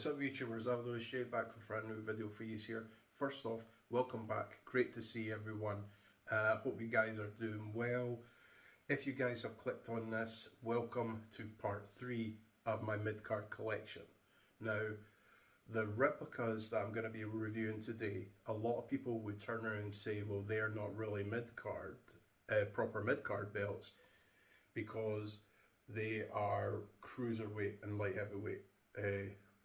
What's up YouTubers, Aldo is Shay back with a brand new video for you here. First off, welcome back, great to see everyone. Hope you guys are doing well. If you guys have clicked on this, welcome to part 3 of my Midcard collection. Now, the replicas that I'm going to be reviewing today, a lot of people would turn around and say, well, they're not really Midcard, proper Midcard belts, because they are cruiserweight and light heavyweight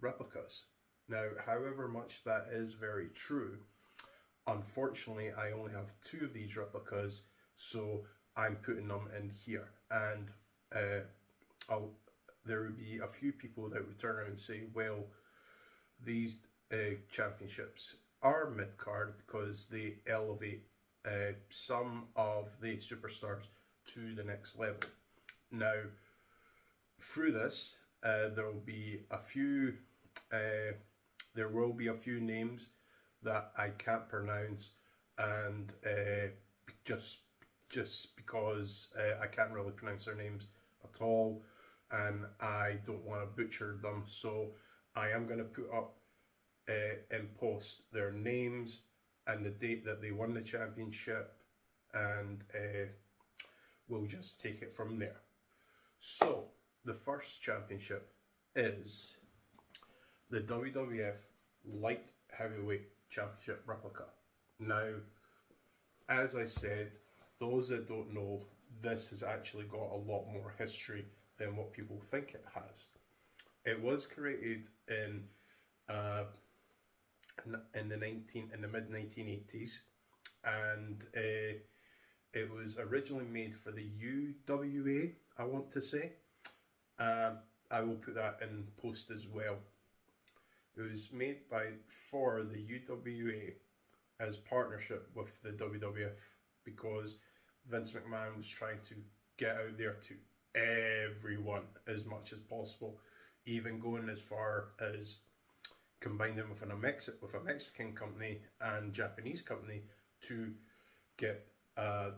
replicas. Now, however much that is very true, unfortunately I only have 2 of these replicas, so I'm putting them in here. And there would be a few people that would turn around and say, well, these championships are mid-card because they elevate some of the superstars to the next level. Now, through this, there will be a few names that I can't pronounce, and just because I can't really pronounce their names at all, and I don't want to butcher them, so I am going to put up in post their names and the date that they won the championship, and we'll just take it from there. So the first championship is the WWF Light Heavyweight Championship replica. Now, as I said, those that don't know, this has actually got a lot more history than what people think it has. It was created in the mid-1980s, and it was originally made for the UWA, I want to say. I will put that in post as well. It was made for the UWA as partnership with the WWF, because Vince McMahon was trying to get out there to everyone as much as possible, even going as far as combining them with a Mexican company and Japanese company to get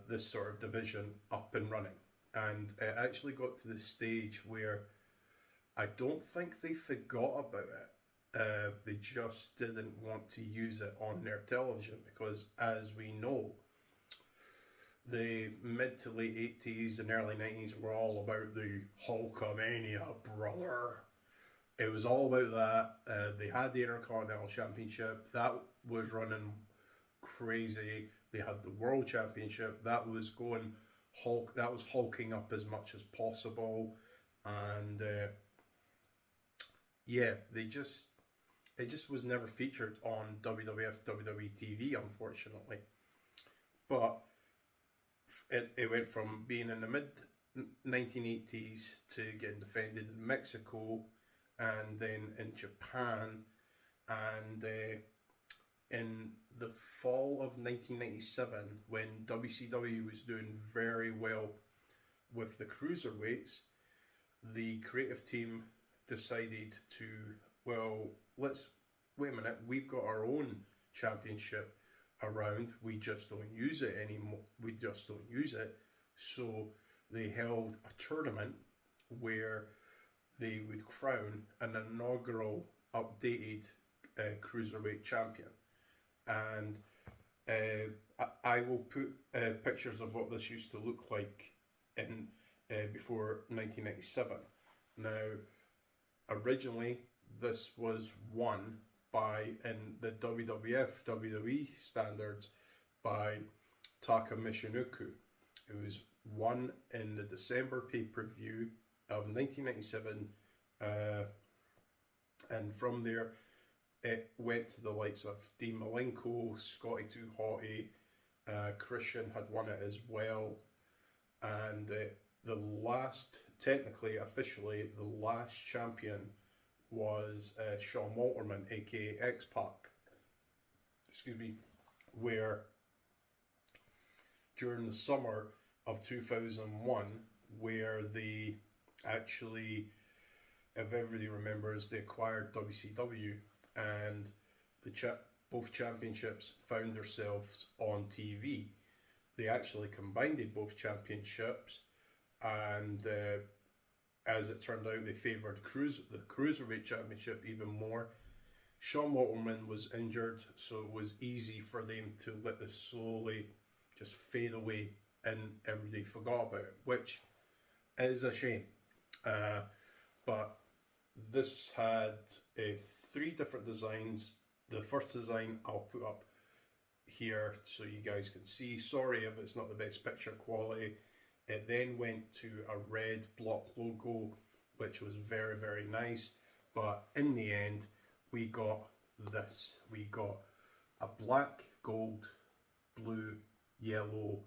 this sort of division up and running. And it actually got to the stage where I don't think they forgot about it. They just didn't want to use it on their television, because as we know, the mid to late 80s and early 90s were all about the Hulkamania, brother. It was all about that. They had the Intercontinental Championship, that was running crazy. They had the World Championship, that was going hulking up as much as possible, and yeah, it just was never featured on WWF WWE TV, unfortunately. But it went from being in the mid-1980s to getting defended in Mexico, and then in Japan, and in the fall of 1997, when WCW was doing very well with the cruiserweights, the creative team decided to, well, let's wait a minute, we've got our own championship around, we just don't use it anymore, so they held a tournament where they would crown an inaugural updated cruiserweight champion. And I will put pictures of what this used to look like in before 1997. Now, originally this was won by, in the WWF WWE standards, by Taka Michinoku. It was won in the December pay-per-view of 1997, and from there it went to the likes of Dean Malenko, Scotty 2 Hotty, Christian had won it as well, and the last, technically, officially, the last champion was Sean Walterman, aka X-Pac, excuse me, where during the summer of 2001, where they actually, if everybody remembers, they acquired WCW, and both championships found themselves on TV. They actually combined both championships, and as it turned out, they favoured the Cruiserweight Championship even more. Sean Waterman was injured, so it was easy for them to let this slowly just fade away and everybody forgot about it, which is a shame. But this had 3 different designs. The first design I'll put up here so you guys can see. Sorry if it's not the best picture quality. It then went to a red block logo, which was very, very nice. But in the end, we got this. We got a black, gold, blue, yellow,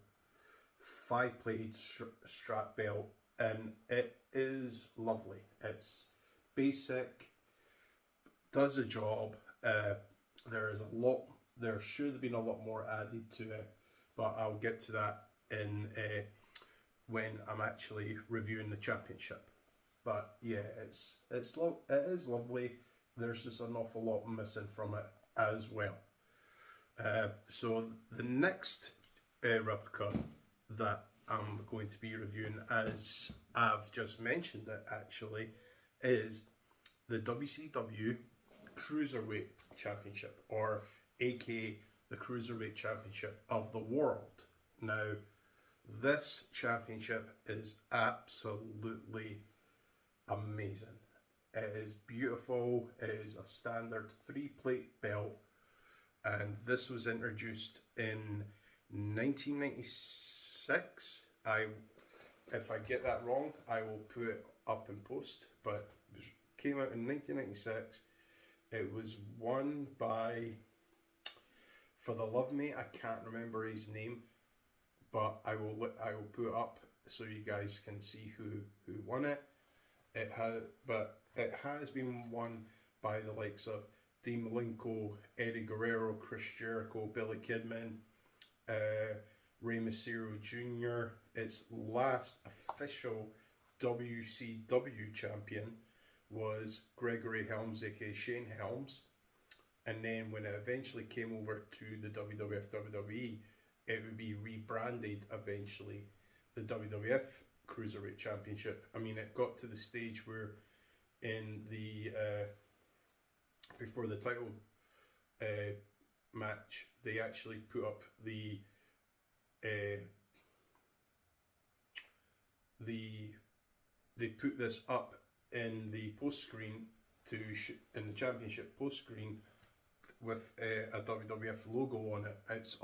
5-plated strap belt, and it is lovely. It's basic, does a job. There should have been a lot more added to it, but I'll get to that in when I'm actually reviewing the championship. But yeah, it is lovely. There's just an awful lot missing from it as well. So the next replica that I'm going to be reviewing, as I've just mentioned it actually, is the WCW Cruiserweight Championship, or aka the Cruiserweight Championship of the world. Now, this championship is absolutely amazing. It is beautiful. It is a standard 3-plate belt, and this was introduced in 1996. If I get that wrong, I will put it up in post, but it came out in 1996. It was won by, for the love of me, I can't remember his name, but I will put it up so you guys can see who won it. It has been won by the likes of Dean Malenko, Eddie Guerrero, Chris Jericho, Billy Kidman, Rey Mysterio Jr. Its last official WCW champion was Gregory Helms, aka Shane Helms, and then when it eventually came over to the WWF WWE, it would be rebranded eventually the WWF Cruiserweight Championship. I mean, it got to the stage where in the before the title match, they actually put up they put this up in the post screen in the championship post screen with a WWF logo on it. It's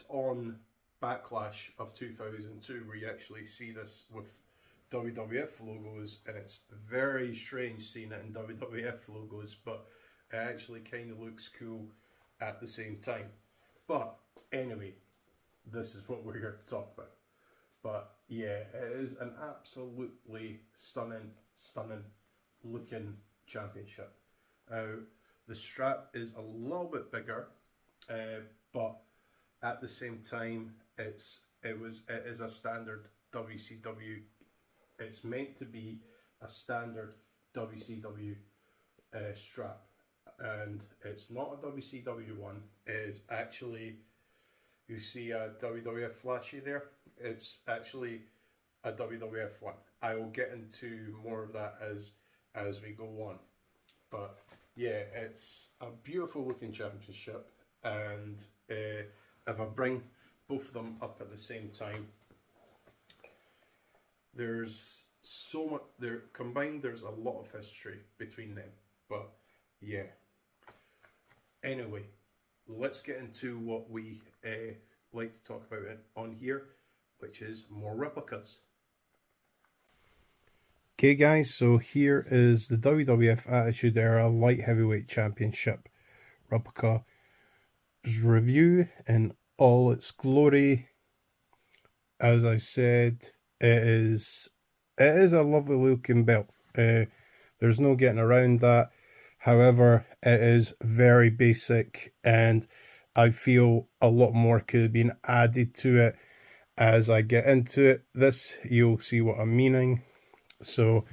on Backlash of 2002, where you actually see this with WWF logos, and it's very strange seeing it in WWF logos, but it actually kind of looks cool at the same time. But anyway, this is what we're here to talk about. But yeah, it is an absolutely stunning looking championship. Now, the strap is a little bit bigger, but at the same time, it is a standard WCW. It's meant to be a standard WCW strap, and it's not a WCW one. It is actually, you see a WWF flashy there. It's actually a WWF one. I will get into more of that as we go on. But yeah, it's a beautiful looking championship, and if I bring both of them up at the same time, there's so much there combined. There's a lot of history between them. But yeah. Anyway, let's get into what we like to talk about it on here, which is more replicas. Okay guys, so here is the WWF Attitude Era Light Heavyweight Championship replica review in all its glory. As I said, it is a lovely looking belt. There's no getting around that. However, it is very basic, and I feel a lot more could have been added to it. As I get into it, you'll see what I'm meaning. So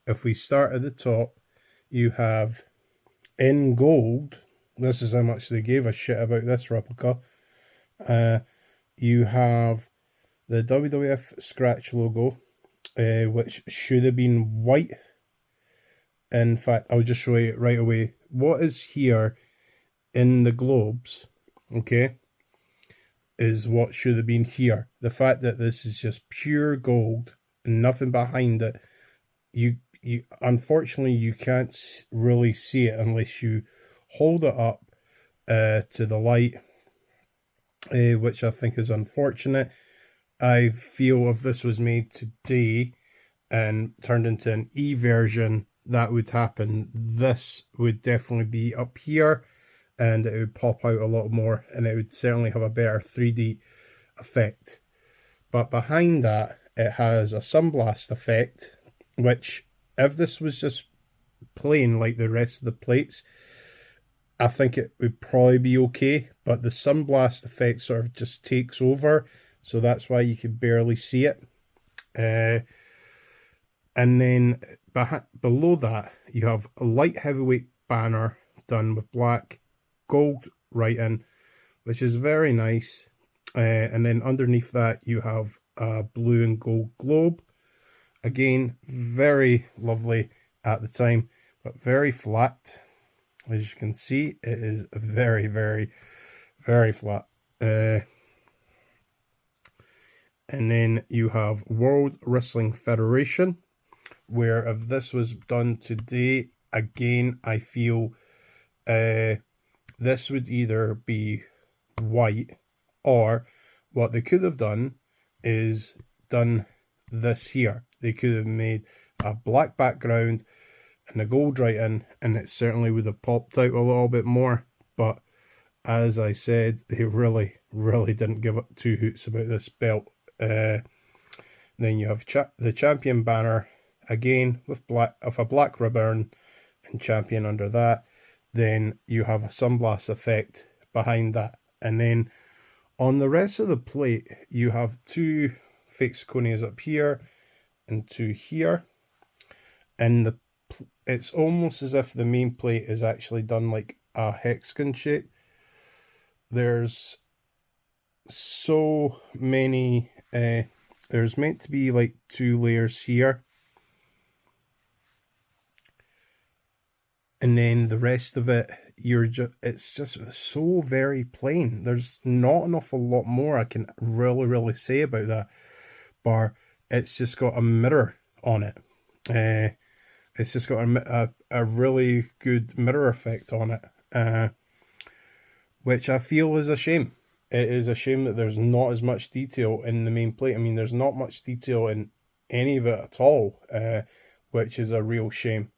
if we start at the top, you have in gold. This is how much they gave a shit about this replica. You have the WWF scratch logo, which should have been white. In fact, I'll just show you right away. What is here in the globes, okay, is what should have been here. The fact that this is just pure gold and nothing behind it, you unfortunately you can't really see it unless you hold it up to the light, which I think is unfortunate. I feel if this was made today and turned into an E version, that would happen. This would definitely be up here and it would pop out a lot more, and it would certainly have a better 3D effect. But behind that, it has a sunblast effect, which if this was just plain like the rest of the plates, I think it would probably be okay, but the sunblast effect sort of just takes over, so that's why you can barely see it. And then below that, you have a light heavyweight banner done with black gold writing, which is very nice. And then underneath that, you have a blue and gold globe. Again, very lovely at the time, but very flat. As you can see, it is very, very, very flat. And then you have World Wrestling Federation, where if this was done today, again, I feel this would either be white, or what they could have done is done this here. They could have made a black background and a gold writing, and it certainly would have popped out a little bit more. But as I said, they really, really didn't give up two hoots about this belt. Then you have the champion banner, again with a black ribbon and champion under that. Then you have a sunblast effect behind that, and then on the rest of the plate you have two fake zirconias up here and two here, and it's almost as if the main plate is actually done like a hexagon shape. There's so many, there's meant to be like 2 layers here, and then the rest of it, it's just so very plain. There's not an awful lot more I can really say about that bar. It's just got a mirror on it. It's just got a really good mirror effect on it, which I feel is a shame. It is a shame that there's not as much detail in the main plate. I mean, there's not much detail in any of it at all, which is a real shame.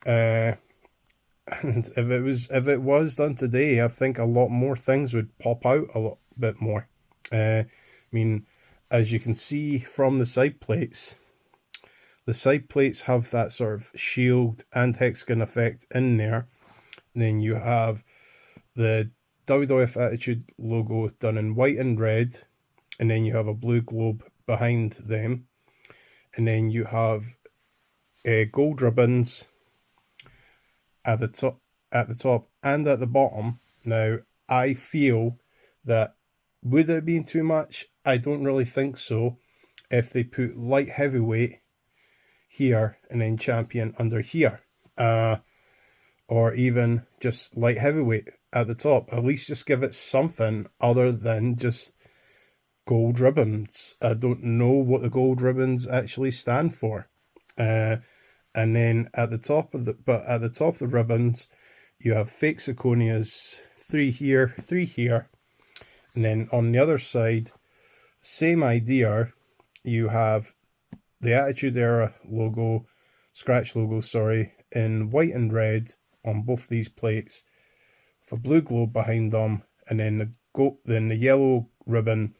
And if it was done today, I think a lot more things would pop out a lot bit more. I mean, as you can see from the side plates have that sort of shield and hexagon effect in there. And then you have the WWF Attitude logo done in white and red, and then you have a blue globe behind them, and then you have gold ribbons at the top and at the bottom. Now, I feel that would it have been too much? I don't really think so. If they put light heavyweight here and then champion under here, or even just light heavyweight at the top, at least just give it something other than just gold ribbons. I don't know what the gold ribbons actually stand for. And then at the top of the ribbons, you have fake zirconias, 3 here, 3 here. And then on the other side, same idea, you have the Attitude Era logo, scratch logo, sorry, in white and red on both these plates, with a blue globe behind them, and then the yellow ribbon,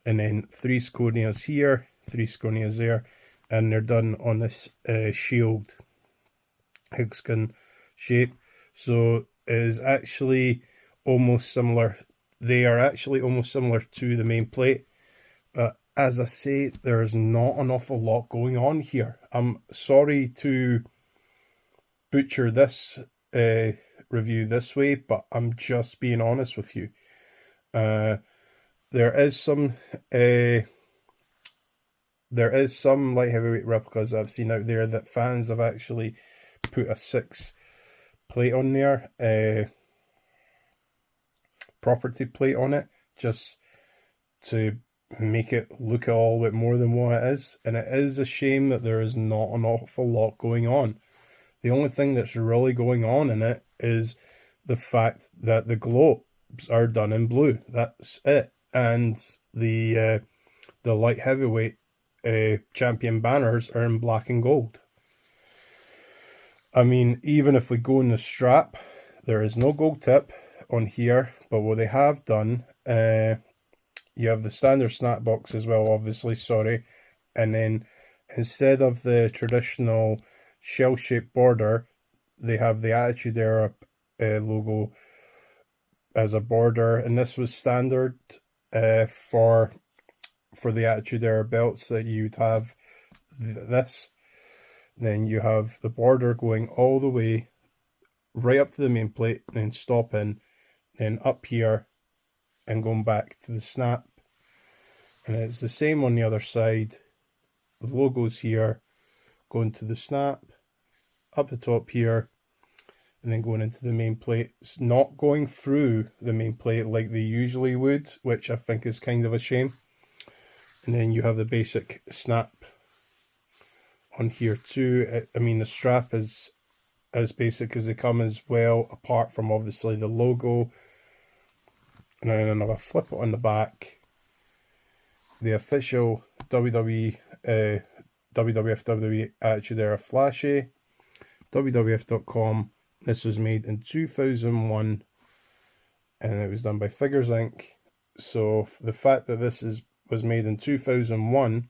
and then 3 zirconias here, 3 zirconias there, and they're done on this shield hexagon shape. So it is actually almost similar. They are actually almost similar to the main plate. But as I say, there's not an awful lot going on here. I'm sorry to butcher this review this way, but I'm just being honest with you. There is some there is some light heavyweight replicas I've seen out there that fans have actually put a 6 plate on there, property plate on it, just to make it look a little bit more than what it is. And it is a shame that there is not an awful lot going on. The only thing that's really going on in it is the fact that the globes are done in blue. That's it. And the light heavyweight champion banners are in black and gold. I mean, even if we go in the strap, there is no gold tip on here, but what they have done, you have the standard snap box as well, obviously, sorry, and then instead of the traditional shell-shaped border, they have the Attitude Era logo as a border, and this was standard for the Attitude Era belts, that you'd have this. Then you have the border going all the way right up to the main plate, and then stopping, then up here and going back to the snap. And it's the same on the other side. The logo's here, going to the snap, up the top here, and then going into the main plate. It's not going through the main plate like they usually would, which I think is kind of a shame. And then you have the basic snap on here too. I mean, the strap is as basic as they come as well, apart from obviously the logo. And then another flip it on the back. The official WWE, WWF Attitude Era Flashy, WWF.com. This was made in 2001, and it was done by Figures Inc. So the fact that this was made in 2001,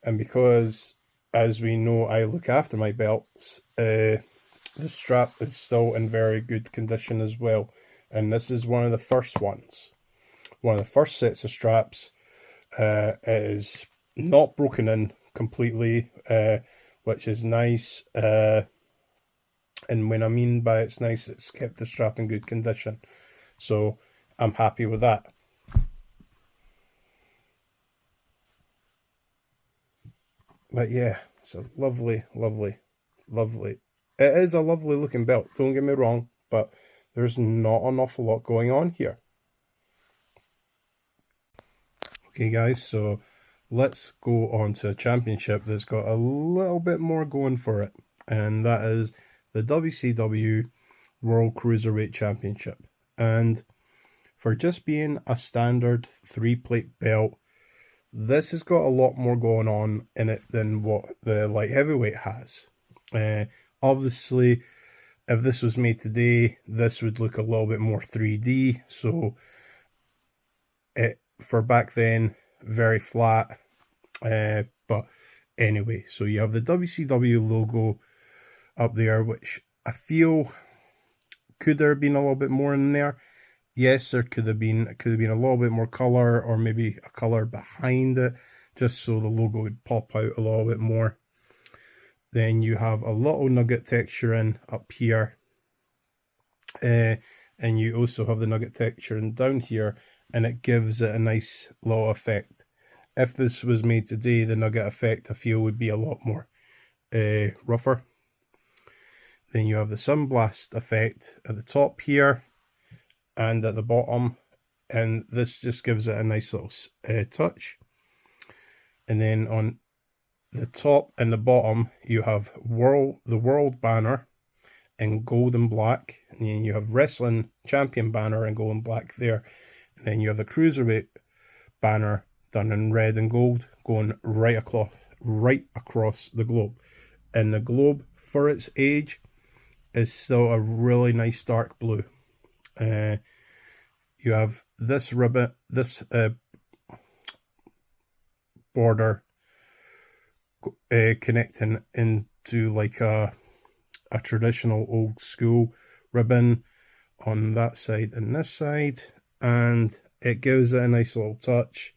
and because, as we know, I look after my belts, the strap is still in very good condition as well. And this is one of the first ones. One of the first sets of straps. It is not broken in completely, which is nice. And when I mean by it's nice, it's kept the strap in good condition. So I'm happy with that. But yeah, it's a lovely, lovely, lovely. It is a lovely looking belt, don't get me wrong, but there's not an awful lot going on here. Okay guys, so let's go on to a championship that's got a little bit more going for it. And that is the WCW World Cruiserweight Championship. And for just being a standard 3-plate belt, this has got a lot more going on in it than what the light heavyweight has. Obviously, if this was made today, this would look a little bit more 3D. So, for back then, very flat. But anyway, so you have the WCW logo up there, which I feel, could there have been a little bit more in there? Yes, there could have been. It could have been a little bit more color, or maybe a color behind it, just so the logo would pop out a little bit more. Then you have a little nugget texturing up here. And you also have the nugget texturing down here, and it gives it a nice little effect. If this was made today, the nugget effect I feel would be a lot more rougher. Then you have the sunblast effect at the top here and at the bottom, and this just gives it a nice little touch. And then on the top and the bottom, you have the world banner in gold and black, and then you have wrestling champion banner in gold and black there, and then you have the cruiserweight banner done in red and gold going right across the globe. And the globe, for its age, is still a really nice dark blue. You have this ribbon, this border connecting into like a traditional old school ribbon on that side and this side, and it gives it a nice little touch.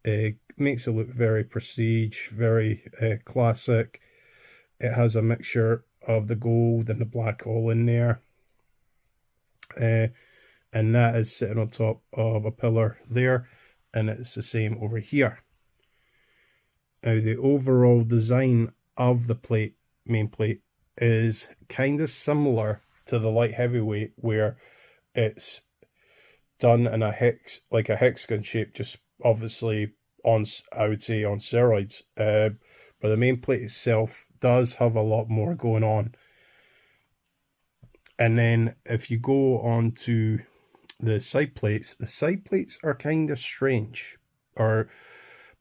It makes it look very prestige, very classic. It has a mixture of the gold and the black all in there, and that is sitting on top of a pillar there, and it's the same over here. Now the overall design of the main plate, is kind of similar to the light heavyweight, where it's done in a hexagon shape, just obviously on, I would say, on steroids. But the main plate itself does have a lot more going on. And then if you go on to the side plates are kind of strange, or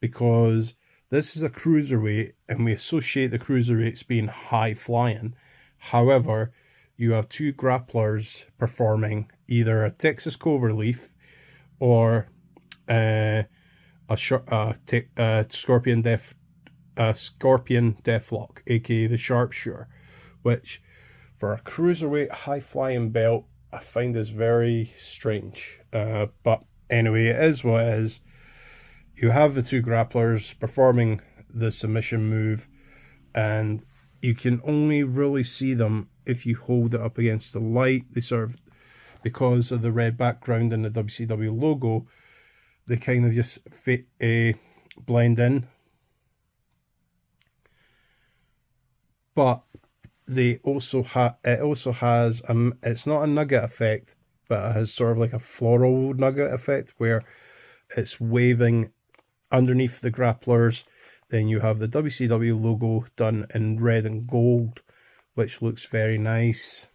because this is a cruiserweight and we associate the cruiserweights being high flying. However, you have two grapplers performing either a Texas Cloverleaf or a Scorpion Deathlock, aka the Sharpshooter, which for a cruiserweight high flying belt I find is very strange. But anyway, it is what it is. You have the two grapplers performing the submission move, and you can only really see them if you hold it up against the light. They sort of, because of the red background and the WCW logo, they kind of just blend in. But they also it also has it's not a nugget effect, but it has sort of like a floral nugget effect where it's waving underneath the grapplers. Then you have the WCW logo done in red and gold, which looks very nice.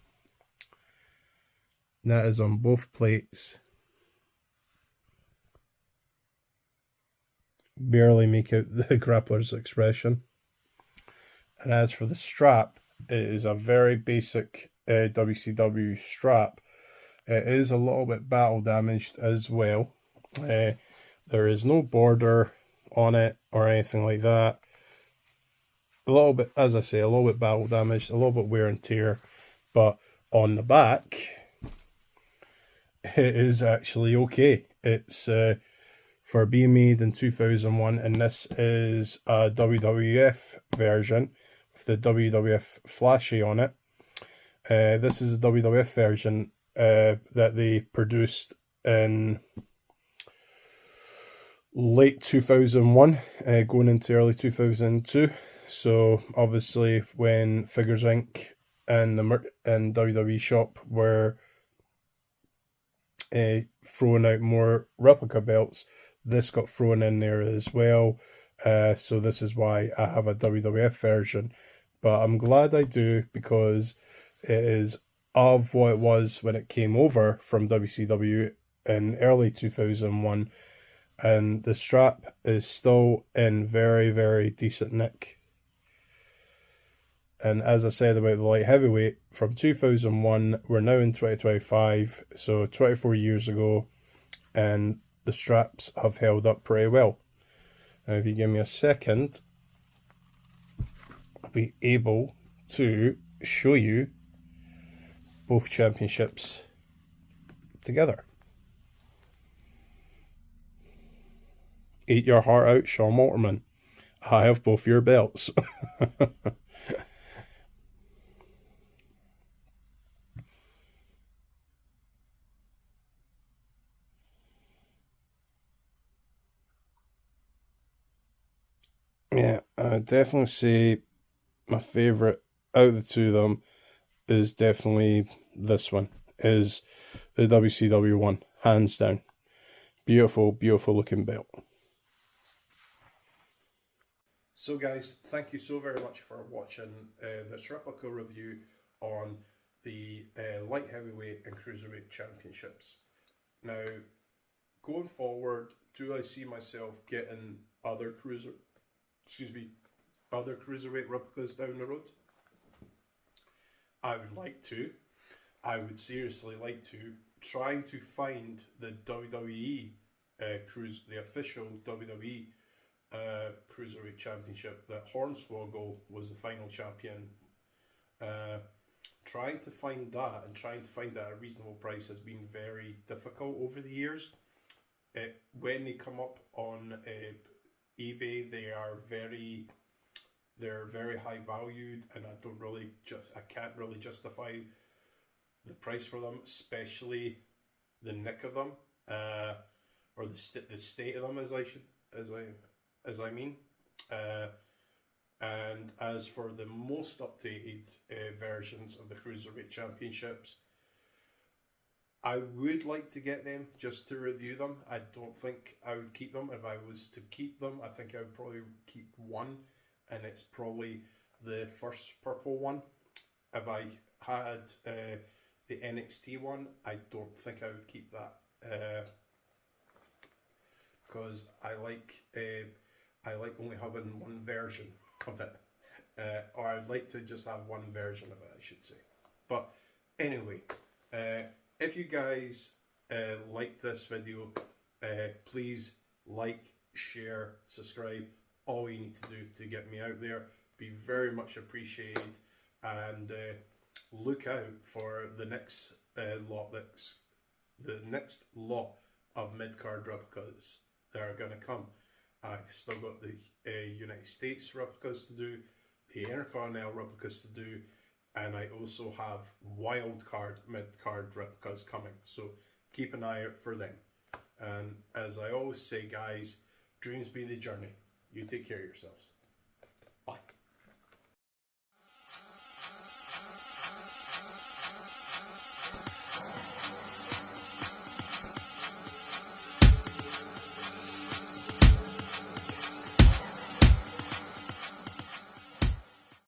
That is on both plates. Barely make out the grappler's expression. And as for the strap, it is a very basic WCW strap. It is a little bit battle damaged as well. There is no border on it or anything like that. A little bit, as I say, a little bit battle damaged, a little bit wear and tear. But on the back, it is actually okay. It's for being made in 2001, and this is a WWF version with the WWF flashy on it. This is a WWF version that they produced in late 2001, going into early 2002. So obviously when Figures Inc. and WWE Shop were throwing out more replica belts, this got thrown in there as well. So this is why I have a WWF version. But I'm glad I do, because it is of what it was when it came over from WCW in early 2001. And the strap is still in very, very decent nick. And as I said about the light heavyweight, from 2001, we're now in 2025, so 24 years ago, and the straps have held up pretty well. Now, if you give me a second, I'll be able to show you both championships together. Eat your heart out, Sean Waterman. I have both your belts. Yeah, I'd definitely say my favourite out of the two of them is definitely this one, is the WCW one, hands down. Beautiful, beautiful looking belt. So guys, thank you so very much for watching this replica review on the light heavyweight and cruiserweight championships. Now, going forward, do I see myself getting other cruiserweight replicas down the road? I would like to. I would seriously like to. Trying to find the WWE the official WWE Cruiserweight Championship that Hornswoggle was the final champion. Trying to find that, and trying to find that at a reasonable price, has been very difficult over the years. When they come up on eBay, they're very high valued, and I can't really justify the price for them, especially the nick of them, or the state of them, as I mean. And as for the most updated versions of the Cruiserweight Championships, I would like to get them just to review them. I don't think I would keep them. If I was to keep them, I think I would probably keep one, and it's probably the first purple one. If I had the NXT one, I don't think I would keep that because I like only having one version of it, or I'd like to just have one version of it, I should say. But anyway, if you guys like this video, please like, share, subscribe. All you need to do to get me out there. Be very much appreciated, and look out for the next lot of mid-card replicas that are going to come. I've still got the United States replicas to do, the Intercontinental replicas to do, and I also have wildcard mid-card replicas coming. So keep an eye out for them. And as I always say, guys, dreams be the journey. You take care of yourselves.